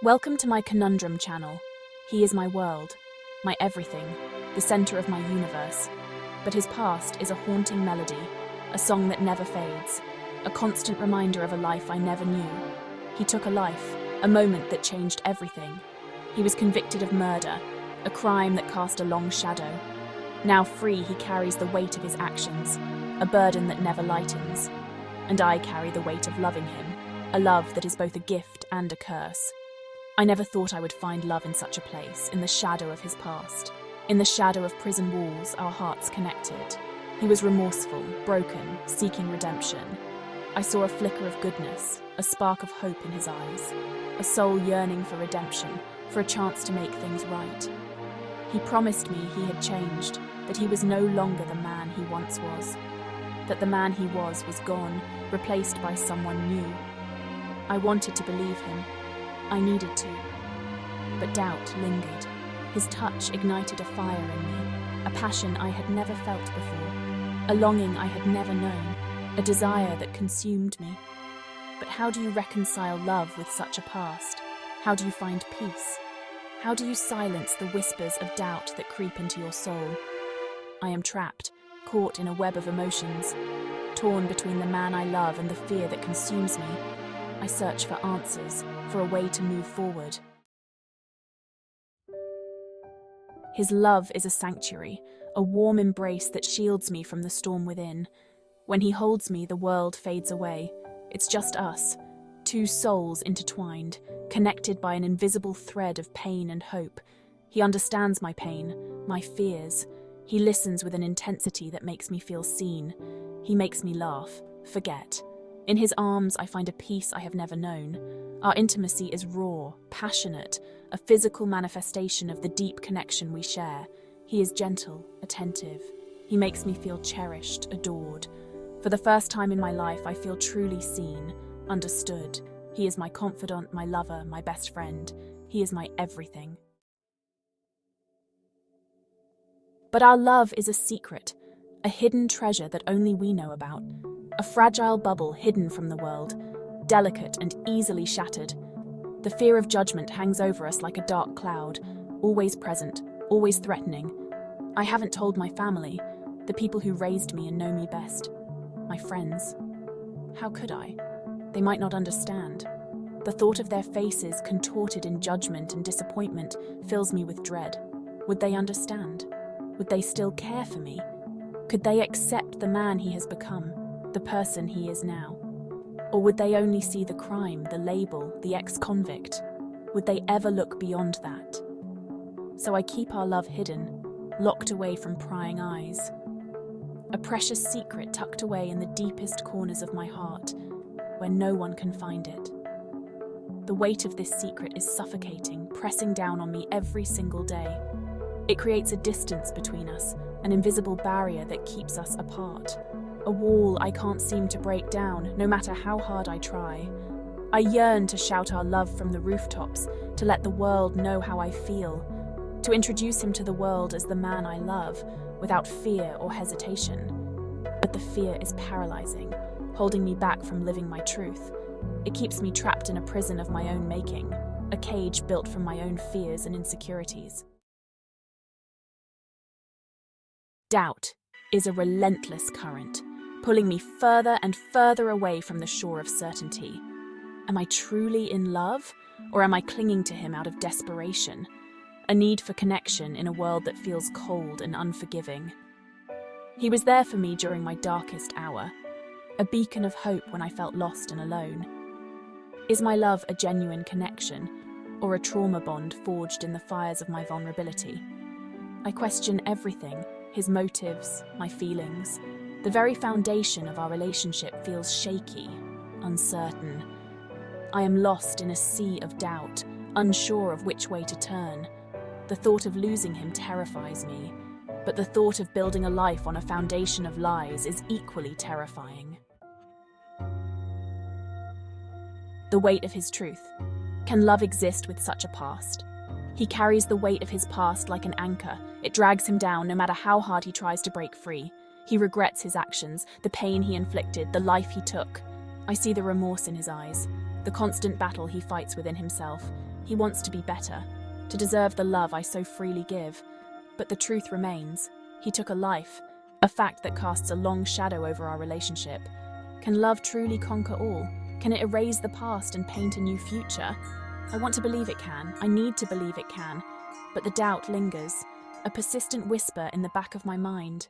Welcome to my Conundrum channel. He is my world, my everything, the center of my universe. But his past is a haunting melody, a song that never fades, a constant reminder of a life I never knew. He took a life, a moment that changed everything. He was convicted of murder, a crime that cast a long shadow. Now free, he carries the weight of his actions, a burden that never lightens. And I carry the weight of loving him, a love that is both a gift and a curse. I never thought I would find love in such a place, in the shadow of his past. In the shadow of prison walls, our hearts connected. He was remorseful, broken, seeking redemption. I saw a flicker of goodness, a spark of hope in his eyes, a soul yearning for redemption, for a chance to make things right. He promised me he had changed, that he was no longer the man he once was, that the man he was gone, replaced by someone new. I wanted to believe him. I needed to. But doubt lingered. His touch ignited a fire in me, a passion I had never felt before, a longing I had never known, a desire that consumed me. But how do you reconcile love with such a past? How do you find peace? How do you silence the whispers of doubt that creep into your soul? I am trapped, caught in a web of emotions, torn between the man I love and the fear that consumes me. I search for answers, for a way to move forward. His love is a sanctuary, a warm embrace that shields me from the storm within. When he holds me, the world fades away. It's just us, two souls intertwined, connected by an invisible thread of pain and hope. He understands my pain, my fears. He listens with an intensity that makes me feel seen. He makes me laugh, forget. In his arms, I find a peace I have never known. Our intimacy is raw, passionate, a physical manifestation of the deep connection we share. He is gentle, attentive. He makes me feel cherished, adored. For the first time in my life, I feel truly seen, understood. He is my confidant, my lover, my best friend. He is my everything. But our love is a secret, a hidden treasure that only we know about. A fragile bubble hidden from the world, delicate and easily shattered. The fear of judgment hangs over us like a dark cloud, always present, always threatening. I haven't told my family, the people who raised me and know me best. My friends. How could I? They might not understand. The thought of their faces contorted in judgment and disappointment fills me with dread. Would they understand? Would they still care for me? Could they accept the man he has become, the person he is now? Or would they only see the crime, the label, the ex-convict? Would they ever look beyond that? So I keep our love hidden, locked away from prying eyes. A precious secret tucked away in the deepest corners of my heart, where no one can find it. The weight of this secret is suffocating, pressing down on me every single day. It creates a distance between us, an invisible barrier that keeps us apart. A wall I can't seem to break down, no matter how hard I try. I yearn to shout our love from the rooftops, to let the world know how I feel, to introduce him to the world as the man I love, without fear or hesitation. But the fear is paralyzing, holding me back from living my truth. It keeps me trapped in a prison of my own making, a cage built from my own fears and insecurities. Doubt is a relentless current, pulling me further and further away from the shore of certainty. Am I truly in love, or am I clinging to him out of desperation? A need for connection in a world that feels cold and unforgiving. He was there for me during my darkest hour, a beacon of hope when I felt lost and alone. Is my love a genuine connection, or a trauma bond forged in the fires of my vulnerability? I question everything, his motives, my feelings. The very foundation of our relationship feels shaky, uncertain. I am lost in a sea of doubt, unsure of which way to turn. The thought of losing him terrifies me, but the thought of building a life on a foundation of lies is equally terrifying. The weight of his truth. Can love exist with such a past? He carries the weight of his past like an anchor. It drags him down no matter how hard he tries to break free. He regrets his actions, the pain he inflicted, the life he took. I see the remorse in his eyes, the constant battle he fights within himself, He wants to be better, to deserve the love I so freely give. But the truth remains. He took a life, a fact that casts a long shadow over our relationship. Can love truly conquer all? Can it erase the past and paint a new future? I want to believe it can. I need to believe it can. But the doubt lingers, a persistent whisper in the back of my mind.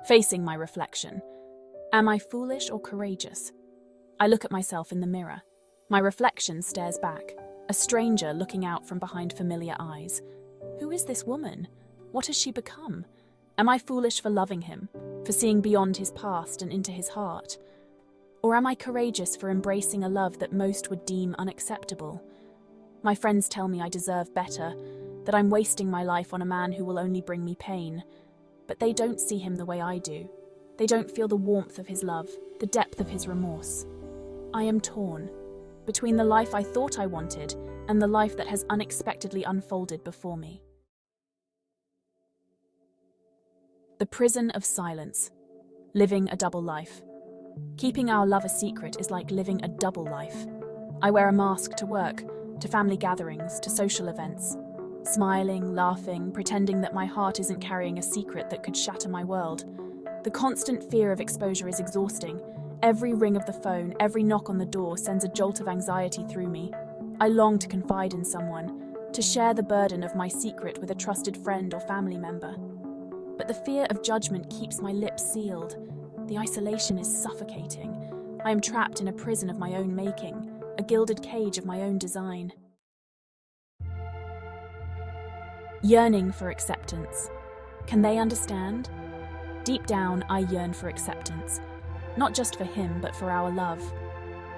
Facing my reflection. Am I foolish or courageous? I look at myself in the mirror. My reflection stares back, a stranger looking out from behind familiar eyes. Who is this woman? What has she become? Am I foolish for loving him, for seeing beyond his past and into his heart? Or am I courageous for embracing a love that most would deem unacceptable? My friends tell me I deserve better, that I'm wasting my life on a man who will only bring me pain. But they don't see him the way I do. They don't feel the warmth of his love, the depth of his remorse. I am torn between the life I thought I wanted and the life that has unexpectedly unfolded before me. The prison of silence. Living a double life. Keeping our love a secret is like living a double life. I wear a mask to work, to family gatherings, to social events. Smiling, laughing, pretending that my heart isn't carrying a secret that could shatter my world. The constant fear of exposure is exhausting. Every ring of the phone, every knock on the door sends a jolt of anxiety through me. I long to confide in someone, to share the burden of my secret with a trusted friend or family member. But the fear of judgment keeps my lips sealed. The isolation is suffocating. I am trapped in a prison of my own making, a gilded cage of my own design. Yearning for acceptance. Can they understand? Deep down, I yearn for acceptance. Not just for him, but for our love.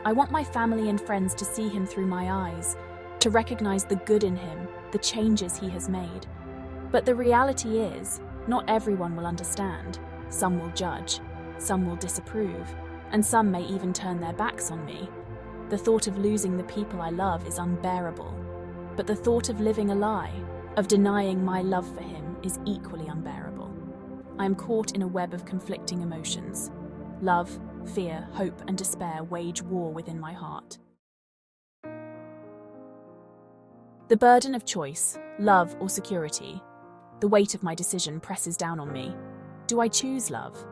I want my family and friends to see him through my eyes, to recognize the good in him, the changes he has made. But the reality is, not everyone will understand. Some will judge, some will disapprove, and some may even turn their backs on me. The thought of losing the people I love is unbearable. But the thought of living a lie, of denying my love for him, is equally unbearable. I am caught in a web of conflicting emotions. Love, fear, hope, and despair wage war within my heart. The burden of choice, love or security. The weight of my decision presses down on me. Do I choose love?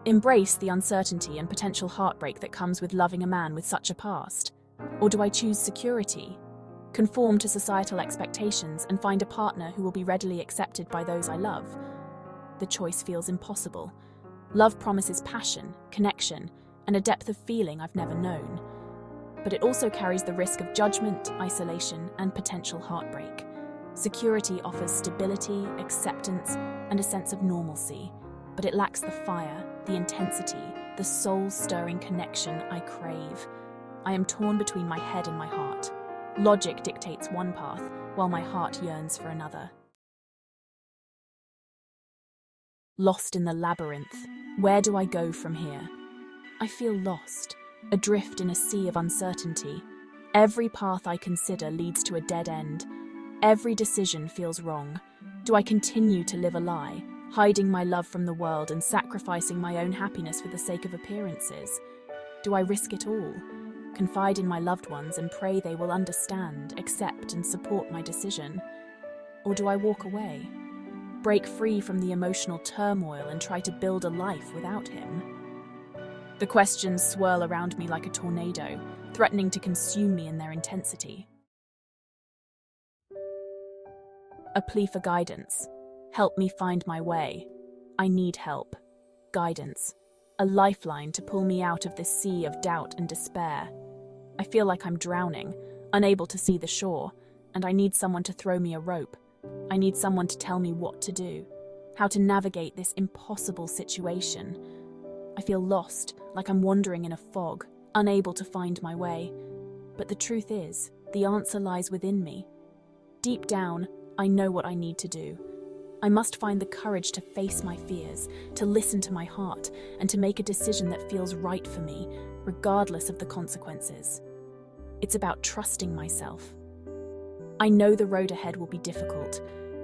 Embrace the uncertainty and potential heartbreak that comes with loving a man with such a past? Or do I choose security? Conform to societal expectations and find a partner who will be readily accepted by those I love? The choice feels impossible. Love promises passion, connection, and a depth of feeling I've never known. But it also carries the risk of judgment, isolation, and potential heartbreak. Security offers stability, acceptance, and a sense of normalcy, but it lacks the fire, the intensity, the soul-stirring connection I crave. I am torn between my head and my heart. Logic dictates one path, while my heart yearns for another. Lost in the labyrinth. Where do I go from here? I feel lost, adrift in a sea of uncertainty. Every path I consider leads to a dead end. Every decision feels wrong. Do I continue to live a lie, hiding my love from the world and sacrificing my own happiness for the sake of appearances? Do I risk it all? Confide in my loved ones and pray they will understand, accept, and support my decision? Or do I walk away? Break free from the emotional turmoil and try to build a life without him? The questions swirl around me like a tornado, threatening to consume me in their intensity. A plea for guidance. Help me find my way. I need help. Guidance. A lifeline to pull me out of this sea of doubt and despair. I feel like I'm drowning, unable to see the shore, and I need someone to throw me a rope. I need someone to tell me what to do, how to navigate this impossible situation. I feel lost, like I'm wandering in a fog, unable to find my way. But the truth is, the answer lies within me. Deep down, I know what I need to do. I must find the courage to face my fears, to listen to my heart, and to make a decision that feels right for me, regardless of the consequences. It's about trusting myself. I know the road ahead will be difficult.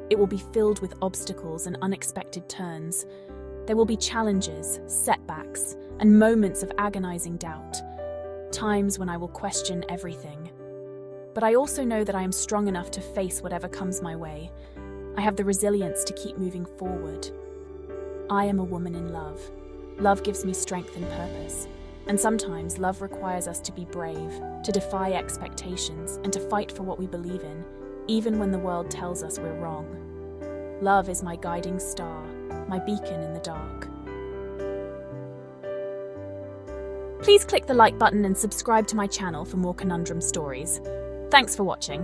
It will be filled with obstacles and unexpected turns. There will be challenges, setbacks, and moments of agonizing doubt. times when I will question everything. But I also know that I am strong enough to face whatever comes my way. I have the resilience to keep moving forward. I am a woman in love. Love gives me strength and purpose. And sometimes love requires us to be brave, to defy expectations, and to fight for what we believe in, even when the world tells us we're wrong. Love is my guiding star, my beacon in the dark. Please click the like button and subscribe to my channel for more Conundrum stories. Thanks for watching.